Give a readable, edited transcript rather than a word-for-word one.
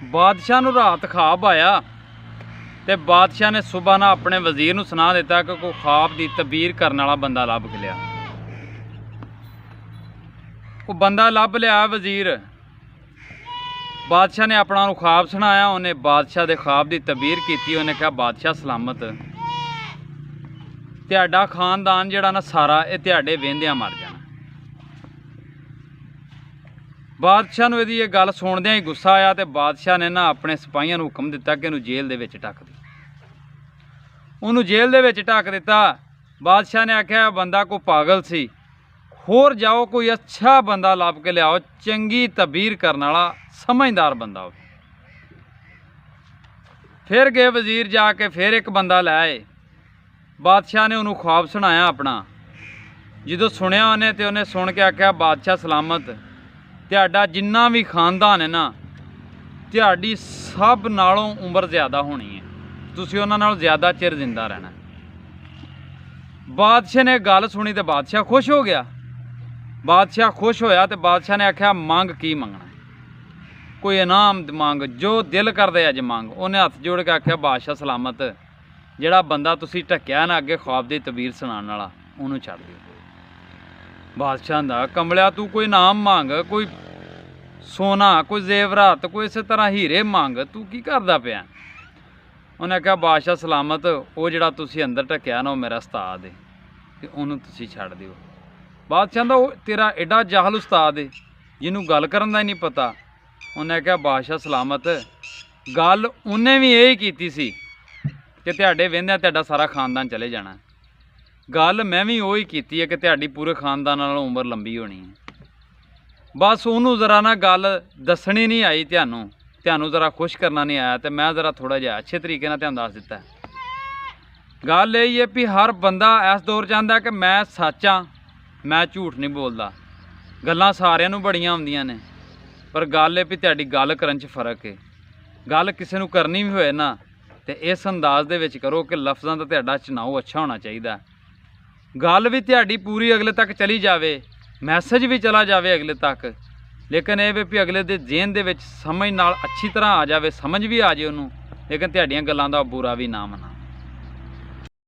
बादशाह नूं रात ख्वाब आया तो बादशाह ने सुबह ना अपने वजीर नूं सुना दिता कि कोई ख्वाब की तबीर करने वाला बंदा लभ के लिया। वो बंदा लभ लिया वजीर। बादशाह ने अपना ख्वाब सुनाया, उन्हें बादशाह के ख्वाब की तबीर की। उन्हें कहा बादशाह सलामत, तुहाडा खानदान जिहड़ा ना सारा ये तुहाडे वेंदियां मर जाना। बादशाह नूं इहदी गल सुणदियां ही गुस्सा आया तो बादशाह ने ना अपने सिपाहियों नूं हुक्म दिता कि इहनूं जेल दे विच ढक दे। उन्होंने जेल दे विच ढक दिता। बादशाह ने आख्या बंदा कोई पागल सी, होर जाओ कोई अच्छा बंदा लभ के लियाओ, चंगी तबीर करने वाला समझदार बंदा हो। फिर गए वजीर जाके फिर एक बंदा लै आए। बादशाह ने उन्होंने ख्वाब सुनाया अपना। जो सुनिया उन्हें तो उन्हें सुन के आख्या बादशाह सलामत, तुहाडा जिन्ना भी खानदान है ना, तुहाडी सब नालों उम्र ज़्यादा होनी है, तुसीं उन्हां नालों ज़्यादा चिर जिंदा रहना। बादशाह ने गल सुनी तो बादशाह खुश हो गया। बादशाह खुश होया तो बादशाह ने आख्या मंग की मंगना, कोई इनाम मंग, जो दिल करदे अज मंग। उन्हें हथ जोड़ के आख्या बादशाह सलामत, जिहड़ा बंदा तुसीं ढक्या ना अगे ख्वाब की तबीर सुनाने वाला, उन्होंने छड्ड दिओ। बादशाह दा कमलिया तू कोई नाम मंग, कोई सोना, कोई जेवरात, कोई इस तरह हीरे मंग, तू की करदा पिया। उन्हें आख्या बादशाह सलामत, वो जिहड़ा तुसीं अंदर ढक्या ना वो मेरा उस्ताद है, तो उन्होंने तुसीं छड्ड दिओ। बादशाह दा तेरा एडा जाहल उस्ताद है जिन्हों गल करन दा ही नहीं पता। उन्हें आख्या बादशाह सलामत, गल उन्हें भी यही कीती सी कि तुहाडे वेंदिआं तुहाडा सारा खानदान चले जाना। गल मैं भी वही कीती है कि तुहाडी पूरे खानदान नालों उम्र लंबी होनी है। बस उन्होंने जरा ना गल दसनी नहीं आई, तुहानूं जरा खुश करना नहीं आया, तो मैं जरा थोड़ा जिहा अच्छे तरीके नाल तुहानूं दस दिता। गल यही है भी हर बंदा इस दौर चाहता कि मैं सच हाँ, मैं झूठ नहीं बोलता। गल्लां सारिआं नूं बड़ियां आउंदियां ने, पर गल है भी तुहाडी गल करन च फर्क है। गल किसी नूं करनी भी होए ना तो इस अंदाज दे विच करो कि लफ्ज़ां दा तुहाडा चुनाव अच्छा होना चाहिए। गल भी तुहाडी पूरी अगले तक चली जाए, मैसेज भी चला जाए अगले तक, लेकिन यह भी अगले दे जेहन दे विच समझ नाल अच्छी तरह आ जाए, समझ भी आ जाए उन्होंने, लेकिन तुहाडीआं गल्लां दा बुरा भी ना मना।